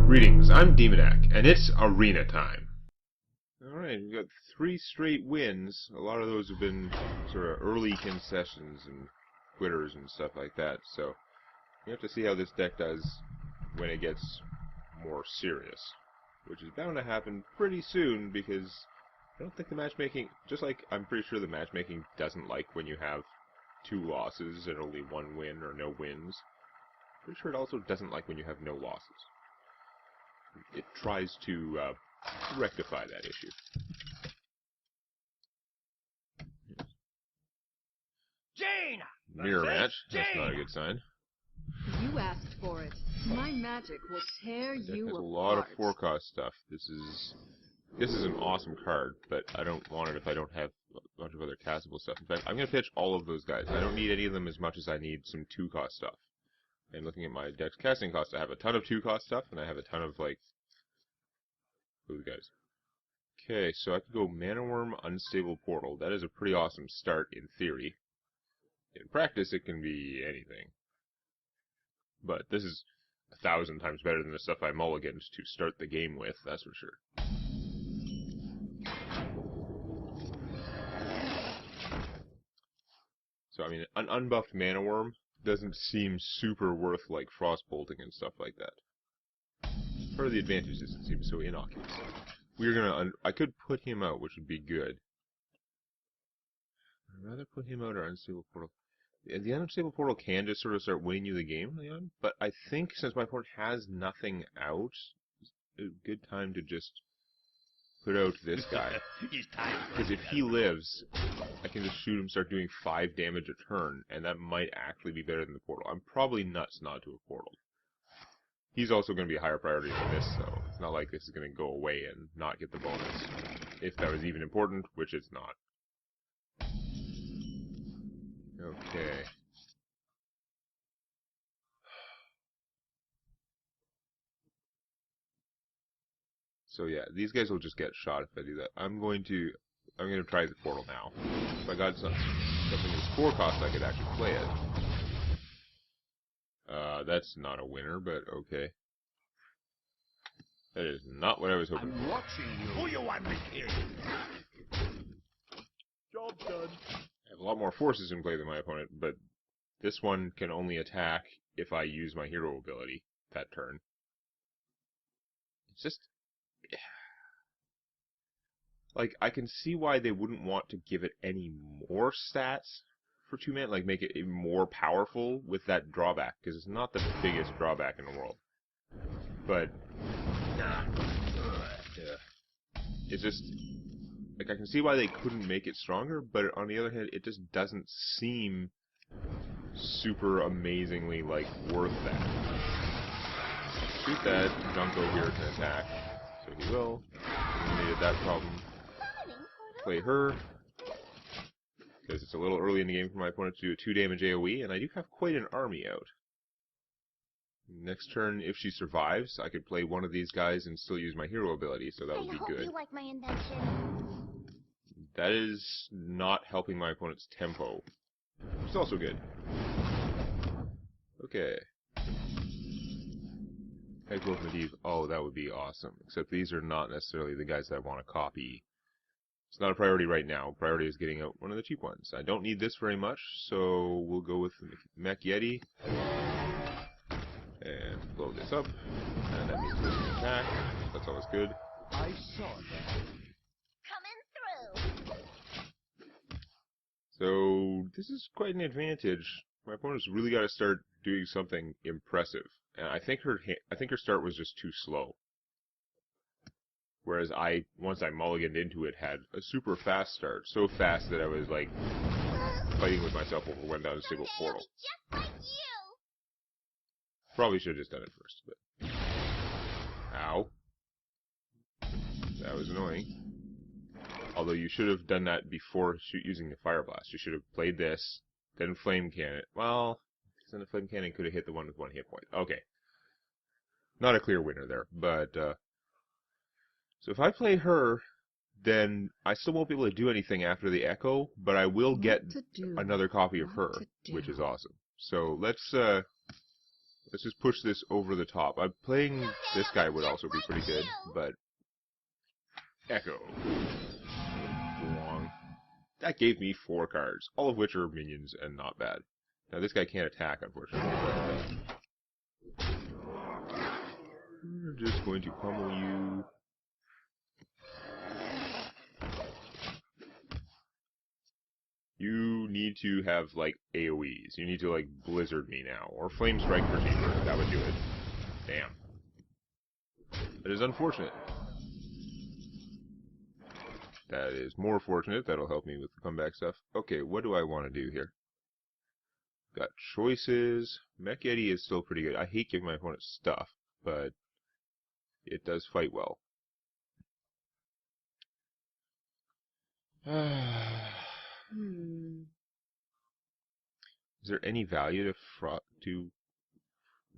Greetings, I'm Demonac, and it's arena time. Alright, we've got 3 straight wins. A lot of those have been sort of early concessions and quitters and stuff like that, so we have to see how this deck does when it gets more serious. Which is bound to happen pretty soon, because I don't think the matchmaking, just like I'm pretty sure the matchmaking doesn't like when you have 2 losses and only 1 win or no wins. Pretty sure it also doesn't like when you have no losses. It tries to rectify that issue. Jane! Mirror match. That's not a good sign. You asked for it. My magic will tear you There's apart. a lot of forecast stuff. This is an awesome card, but I don't want it if I don't have a bunch of other castable stuff. In fact, I'm going to pitch all of those guys. I don't need any of them as much as I need some 2-cost stuff. And looking at my deck's casting cost, I have a ton of 2-cost stuff, and I have a ton of, like, those guys. Okay, so I could go Mana Worm, Unstable Portal. That is a pretty awesome start in theory. In practice, it can be anything. But this is 1,000 times better than the stuff I mulliganed to start the game with, that's for sure. So, I mean, an unbuffed Mana Worm doesn't seem super worth, like, Frostbolting and stuff like that. Part of the advantage is it seems so innocuous. We're gonna... I could put him out, which would be good. I'd rather put him out or Unstable Portal. The Unstable Portal can just sort of start winning you the game, Leon, but I think since my opponent has nothing out, it's a good time to just put out this guy. Because if he lives, I can just shoot him, start doing 5 damage a turn, and that might actually be better than the Portal. I'm probably nuts not to a Portal. He's also going to be a higher priority than this, so it's not like this is going to go away and not get the bonus. If that was even important, which it's not. Okay. So yeah, these guys will just get shot if I do that. I'm going to try the Portal now. If I got something that's 4-cost, I could actually play it. That's not a winner, but okay. That is not what I was hoping for. I'm watching you. Who you want me kill? Job done. I have a lot more forces in play than my opponent, but this one can only attack if I use my hero ability that turn. It's just... like, I can see why they wouldn't want to give it any more stats for 2 mana, like make it more powerful with that drawback, because it's not the biggest drawback in the world. But it's just, like, I can see why they couldn't make it stronger, but on the other hand, it just doesn't seem super amazingly, like, worth that. Shoot that, Junko here can attack, so he will. Eliminated that problem. Play her, because it's a little early in the game for my opponent to do a 2 damage AoE, and I do have quite an army out. Next turn, if she survives, I could play one of these guys and still use my hero ability, so that would be good. I hope you like my invention. That is not helping my opponent's tempo, which is also good. Okay. Hegwolf Medivh. Oh, that would be awesome. Except these are not necessarily the guys that I want to copy. It's not a priority right now. Priority is getting out one of the cheap ones. I don't need this very much, so we'll go with the Mech Yeti. And blow this up. And that means this can attack. That's always good. I saw that. Coming through. So, this is quite an advantage. My opponent's really got to start doing something impressive. And I think her start was just too slow. Whereas once I mulliganed into it, had a super fast start. So fast that I was, like, fighting with myself over when down a single portal. Just like you. Probably should have just done it first, but... Ow. That was annoying. Although you should have done that before using the Fire Blast. You should have played this, then Flame Cannon. Well, then the Flame Cannon could have hit the one with 1 hit point. Okay. Not a clear winner there, but, so if I play her, then I still won't be able to do anything after the Echo, but I will get another copy of her, which is awesome. So let's Let's just push this over the top. I'm playing this guy would also be pretty good, but Echo. Wrong. That gave me 4 cards, all of which are minions and not bad. Now this guy can't attack, unfortunately, but we're just going to pummel you. You need to have, like, AoEs. You need to, like, Blizzard me now. Or Flame Strike Perceiver. That would do it. Damn. That is unfortunate. That is more fortunate. That'll help me with the comeback stuff. Okay, what do I want to do here? Got choices. Mech Yeti is still pretty good. I hate giving my opponent stuff, but it does fight well. Is there any value to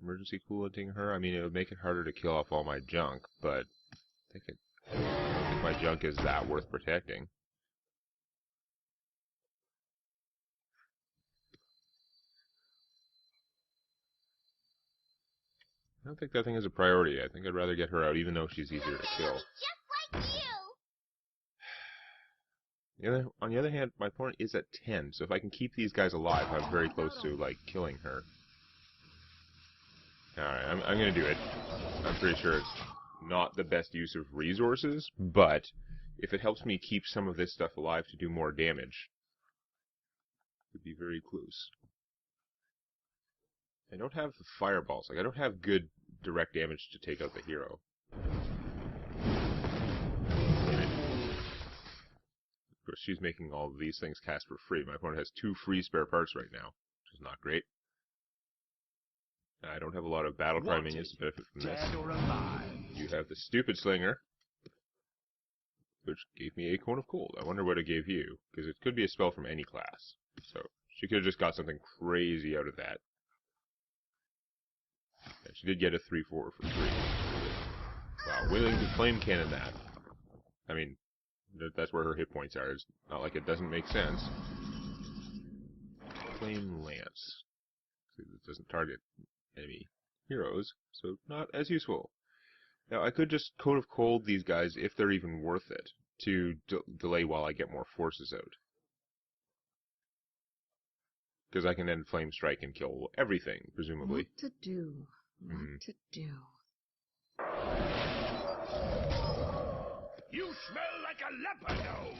emergency coolanting her? I mean, it would make it harder to kill off all my junk, but I don't think my junk is that worth protecting. I don't think that thing is a priority. I think I'd rather get her out, even though she's easier to kill. Just like you. On the other hand, my opponent is at 10, so if I can keep these guys alive, I'm very close to, like, killing her. Alright, I'm gonna do it. I'm pretty sure it's not the best use of resources, but if it helps me keep some of this stuff alive to do more damage, it would be very close. I don't have the fireballs. Like, I don't have good direct damage to take out the hero. Of course, she's making all of these things cast for free. My opponent has 2 free spare parts right now, which is not great. I don't have a lot of Battlecry minions to benefit from this. You have the Stupid Slinger, which gave me a Cone of Cold. I wonder what it gave you, because it could be a spell from any class. So, she could have just got something crazy out of that. And she did get a 3/4 for free. Wow, willing to Flame Cannon that. I mean, that's where her hit points are. It's not like it doesn't make sense. Flame Lance. It doesn't target enemy heroes, so not as useful. Now, I could just Cone of Cold these guys, if they're even worth it, to delay while I get more forces out. Because I can then Flame Strike and kill everything, presumably. What to do? What to do? You smell like a leper gnome.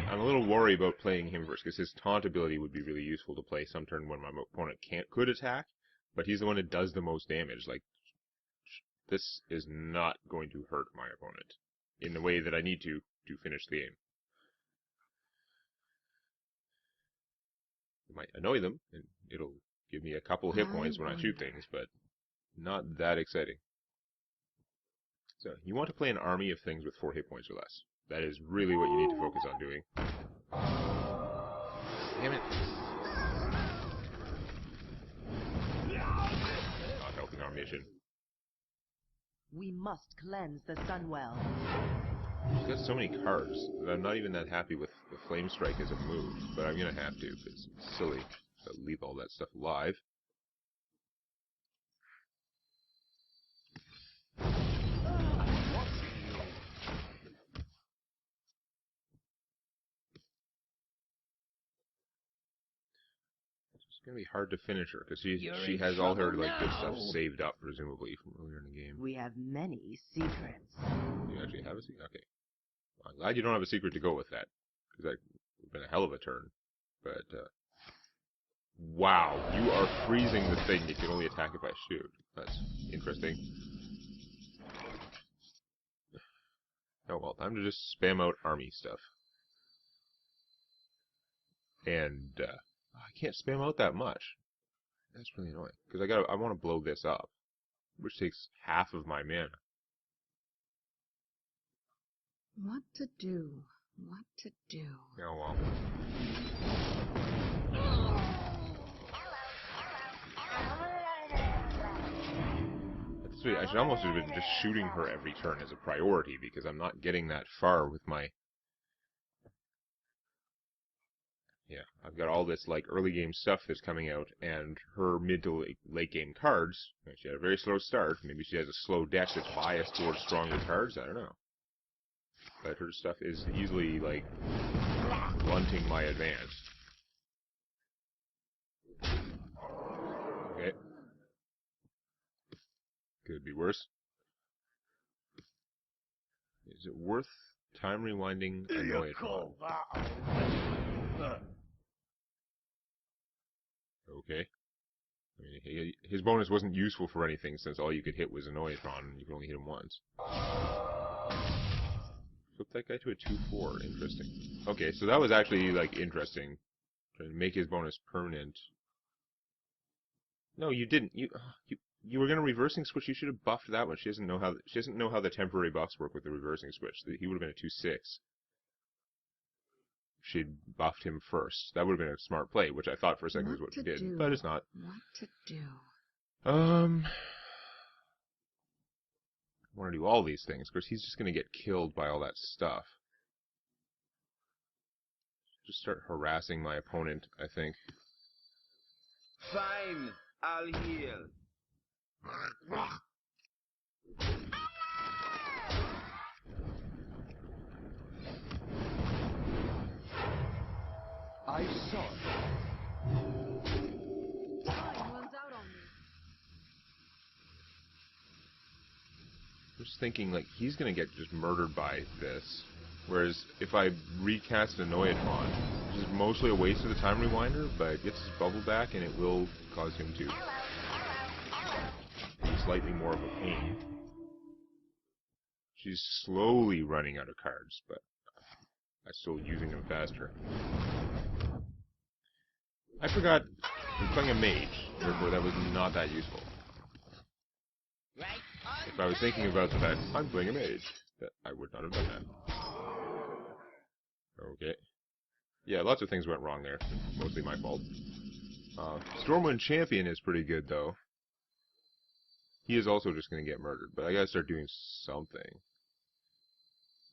I'm a little worried about playing him first, because his taunt ability would be really useful to play some turn when my opponent could attack, but he's the one that does the most damage. Like, this is not going to hurt my opponent in the way that I need to finish the game. It might annoy them, and it'll give me a couple hit points when I shoot things, but not that exciting. So, you want to play an army of things with 4 hit points or less. That is really what you need to focus on doing. Damn it. Not helping our mission. We must cleanse the Sunwell. She's got so many cards that I'm not even that happy with the Flame Strike as a move, but I'm gonna have to, because it's silly to leave all that stuff alive. It's gonna be hard to finish her, because she has all her like good stuff saved up, presumably, from earlier in the game. We have many secrets. You actually have a secret? Okay. Well, I'm glad you don't have a secret to go with that, because that would have been a hell of a turn. But, wow, you are freezing the thing. You can only attack if I shoot. That's interesting. Oh well, time to just spam out army stuff. And, I can't spam out that much. That's really annoying, because I want to blow this up, which takes half of my mana. What to do? What to do? Oh well. That's sweet. I should almost have been just shooting her every turn as a priority, because I'm not getting that far with my Yeah, I've got all this like early game stuff that's coming out, and her mid to late game cards. She had a very slow start. Maybe she has a slow deck that's biased towards stronger cards. I don't know. But her stuff is easily like blunting my advance. Okay. Could be worse. Is it worth time rewinding Annoyatron? Okay. I mean, his bonus wasn't useful for anything since all you could hit was Annoyatron and you could only hit him once. Flip that guy to a 2/4. Interesting. Okay, so that was actually, like, interesting. Trying to make his bonus permanent. No, you didn't. You were gonna reversing switch. You should have buffed that one. She doesn't know how the temporary buffs work with the reversing switch. He would have been a 2/6. She'd buffed him first. That would have been a smart play, which I thought for a second was what she did, but it's not. What to do? I want to do all these things. Of course, he's just gonna get killed by all that stuff. Just start harassing my opponent, I think. Fine, I'll heal. I saw it. Time runs out on me. Just thinking, like, he's gonna get just murdered by this. Whereas, if I recast Annoyatron, which is mostly a waste of the time rewinder, but it gets his bubble back and it will cause him to be slightly more of a pain. She's slowly running out of cards, but I'm still using them faster. I forgot I'm playing a Mage, therefore that was not that useful. If I was thinking about the fact I'm playing a Mage, that I would not have done that. Okay. Yeah, lots of things went wrong there. Mostly my fault. Stormwind Champion is pretty good, though. He is also just going to get murdered, but I gotta start doing something.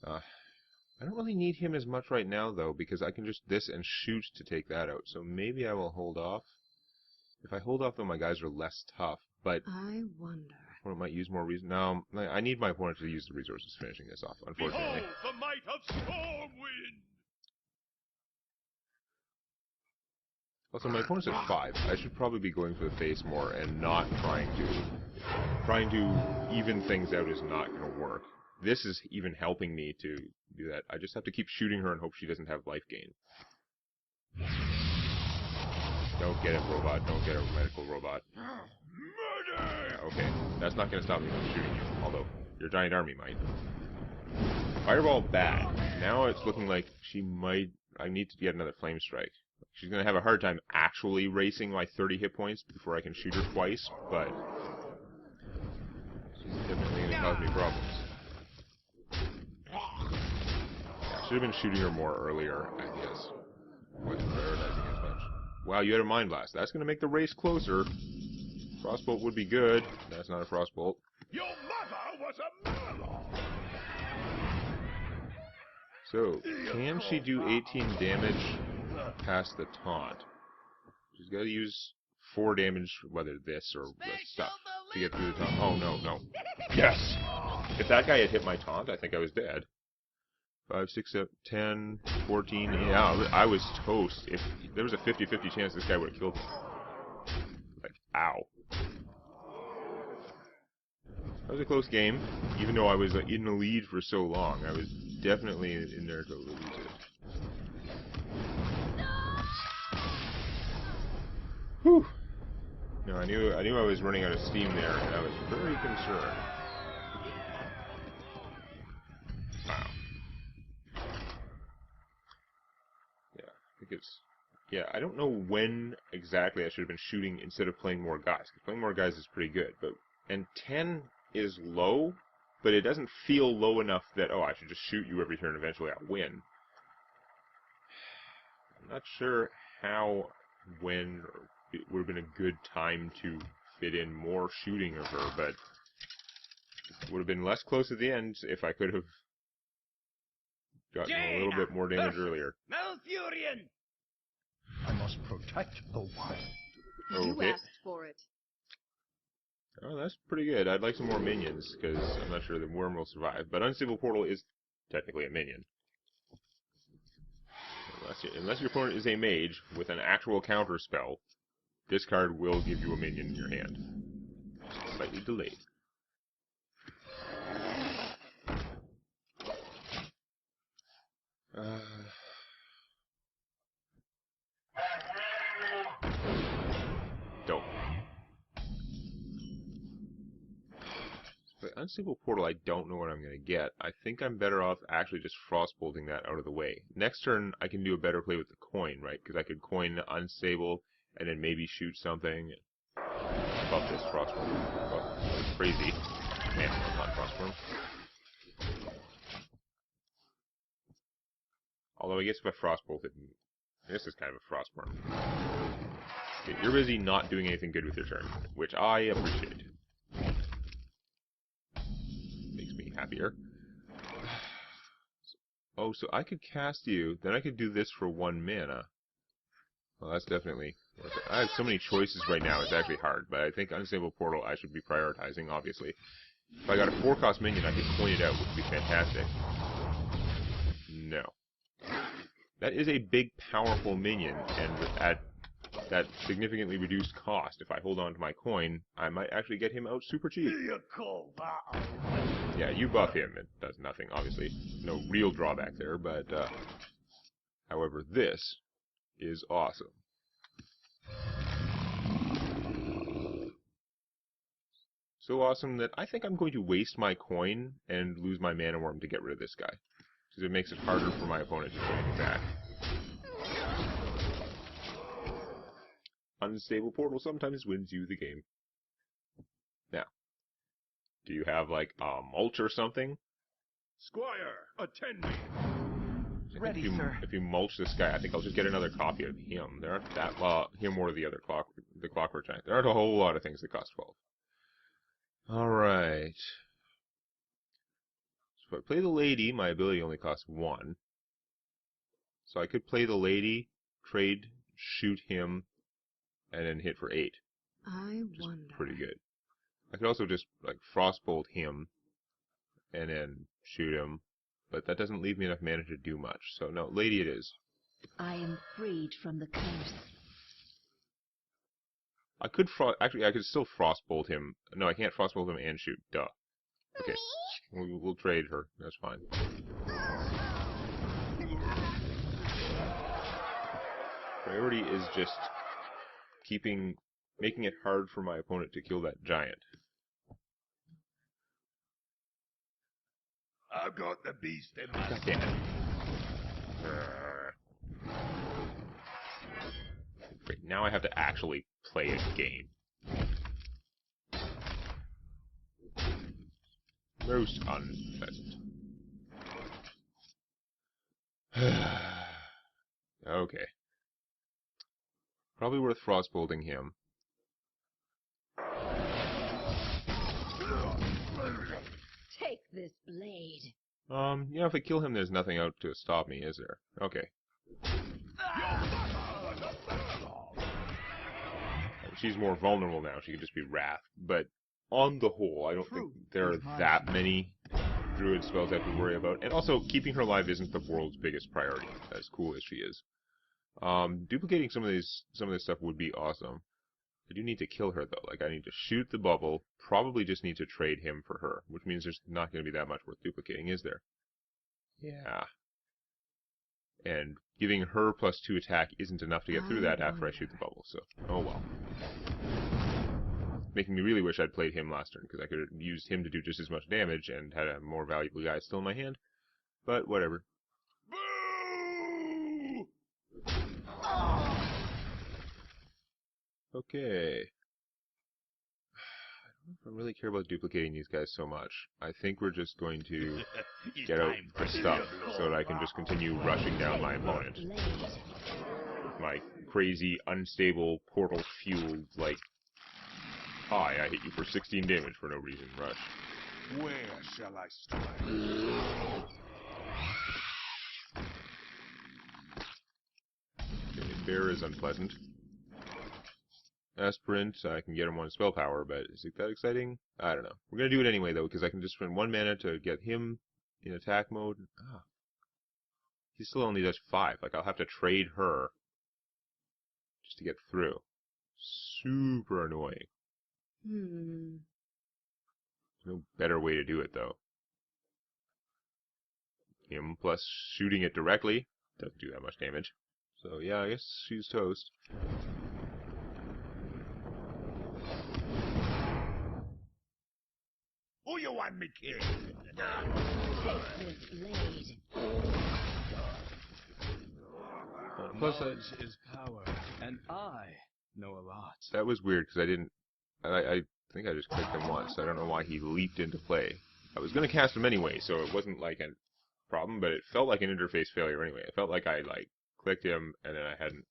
I don't really need him as much right now, though, because I can just this and shoot to take that out. So maybe I will hold off. If I hold off, though, my guys are less tough, but I wonder. I might use more reason. No, I need my opponent to use the resources finishing this off, unfortunately. Behold the might of Stormwind! Also, my opponent's at 5. I should probably be going for the face more and not trying to even things out is not going to work. This is even helping me to do that. I just have to keep shooting her and hope she doesn't have life gain. Don't get it, robot. Don't get it, medical robot. Murder! Okay, that's not going to stop me from shooting you, although your giant army might. Fireball bad. Now it's looking like she might... I need to get another flame strike. She's going to have a hard time actually racing my 30 hit points before I can shoot her twice, but she's definitely going to cause me problems. Yeah, I should have been shooting her more earlier, I guess. Wasn't prioritizing as much. Wow, you had a Mind Blast. That's going to make the race closer. Frostbolt would be good. That's not a Frostbolt. Your mother was a murderer! So, can she do 18 damage past the taunt? She's got to use 4 damage, whether this or the stuff, to get through the taunt. Oh, no, no. Yes! If that guy had hit my taunt, I think I was dead. 5, 6, 7, 10, 14. Yeah, I was toast. If there was a 50-50 chance this guy would have killed me. Like, ow. That was a close game. Even though I was in the lead for so long, I was definitely in there to lose it. Whew. No, I knew I was running out of steam there, and I was very concerned. Wow. Yeah, I think it's... Yeah, I don't know when exactly I should have been shooting instead of playing more guys. 'Cause playing more guys is pretty good, but... And 10 is low, but it doesn't feel low enough that, oh, I should just shoot you every turn, eventually I'll win. I'm not sure how, when, or it would have been a good time to fit in more shooting of her, but it would have been less close at the end if I could have gotten a little bit more damage earlier. Malfurion! I must protect the wild. You Okay. asked for it. Oh, that's pretty good. I'd like some more minions, because I'm not sure the worm will survive. But Unstable Portal is technically a minion. Unless your opponent is a mage with an actual counter spell, this card will give you a minion in your hand. Just slightly delayed. Don't. But Unstable Portal, I don't know what I'm going to get. I think I'm better off actually just Frostbolting that out of the way. Next turn, I can do a better play with the coin, right? Because I could coin Unstable, and then maybe shoot something. Buff this Frostbolt. Well, it's crazy. Man, not Frostworm. Although I guess if I Frostbolted, this is kind of a Frostworm. Okay, you're busy not doing anything good with your turn, which I appreciate. Makes me happier. Oh, so I could cast you, then I could do this for 1 mana. Well, that's definitely worth it. I have so many choices right now, it's actually hard, but I think Unstable Portal I should be prioritizing, obviously. If I got a 4-cost minion, I could coin it out, which would be fantastic. No. That is a big, powerful minion, and at that significantly reduced cost, if I hold on to my coin, I might actually get him out super cheap. Yeah, you buff him, it does nothing, obviously. No real drawback there, but, however, this is awesome. So awesome that I think I'm going to waste my coin and lose my mana worm to get rid of this guy. Because it makes it harder for my opponent to do anything back. Unstable Portal sometimes wins you the game. Now, do you have, like, a mulch or something? Squire, attend me. I think Ready, sir. If you mulch this guy, I think I'll just get another copy of him. There aren't that, well, him or the other the Clockwork Giant. There aren't a whole lot of things that cost 12. Alright. So if I play the lady, my ability only costs 1. So I could play the lady, trade, shoot him, and then hit for 8. I Which is wonder. pretty good. I could also just, like, Frostbolt him, and then shoot him. But that doesn't leave me enough mana to do much. So no, lady it is. I am freed from the curse. I could actually, I could still Frostbolt him. No, I can't Frostbolt him and shoot. Duh. Okay. We'll trade her. That's fine. Priority is just making it hard for my opponent to kill that giant. I've got the beast in my God damn it. Wait, now I have to actually play a game. Most unpleasant. Okay. Probably worth Frostbolting him. Take this blade. Yeah, if I kill him, there's nothing out to stop me, is there? Okay. She's more vulnerable now. She can just be Wrath. But on the whole, I don't think there are that many Druid spells I have to worry about. And also, keeping her alive isn't the world's biggest priority, as cool as she is. Duplicating some of this stuff would be awesome. I do need to kill her, though. Like, I need to shoot the bubble. Probably just need to trade him for her, which means there's not going to be that much worth duplicating, is there? Yeah. And giving her +2 attack isn't enough to get through that after I shoot the bubble, so oh well. Making me really wish I'd played him last turn, because I could have used him to do just as much damage and had a more valuable guy still in my hand. But whatever. Boo! Okay. I don't really care about duplicating these guys so much. I think we're just going to get out the stuff so that I can just continue rushing down my opponent. With my crazy, unstable, portal-fueled, like, hi, I hit you for 16 damage for no reason, rush. Where shall I strike? Okay, Air is unpleasant. Aspirant, I can get him one spell power, but is it that exciting? I don't know. We're going to do it anyway, though, because I can just spend 1 mana to get him in attack mode. Ah. He still only does 5. Like, I'll have to trade her just to get through. Super annoying. No better way to do it, though. Him plus shooting it directly doesn't do that much damage. So, yeah, I guess she's toast. Who you want me kill? Take this blade. Plus, Knowledge is power, and I know a lot. that was weird because I didn't. I think I just clicked him once. I don't know why he leaped into play. I was going to cast him anyway, so it wasn't like a problem, but it felt like an interface failure anyway. It felt like I clicked him and then I hadn't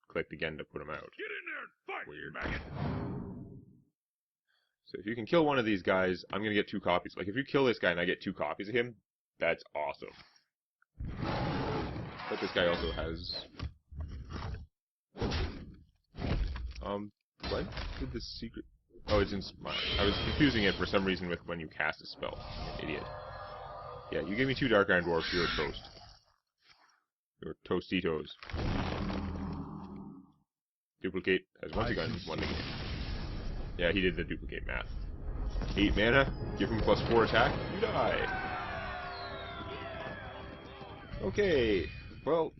clicked again to put him out. Get in there and fight, Weird. maggot! So if you can kill one of these guys, I'm going to get 2 copies. Like, if you kill this guy and I get 2 copies of him, that's awesome. But this guy also has... what did the secret... Oh, it's in... I was confusing it for some reason with when you cast a spell. Idiot. Yeah, you gave me 2 Dark Iron Dwarfs, you're a toast. You're Tostitos. Duplicate has once again won the game. Yeah, he did the duplicate math. 8 mana, give him +4 attack, you die. Okay, well,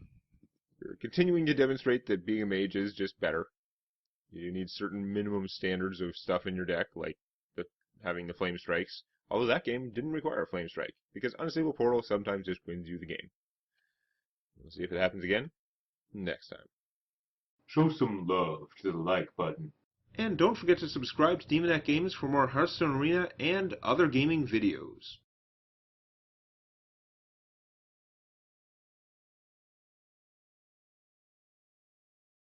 you're continuing to demonstrate that being a mage is just better. You need certain minimum standards of stuff in your deck, like having the flame strikes. Although that game didn't require a flame strike, because Unstable Portal sometimes just wins you the game. We'll see if it happens again next time. Show some love to the like button. And don't forget to subscribe to Demonac Games for more Hearthstone Arena and other gaming videos.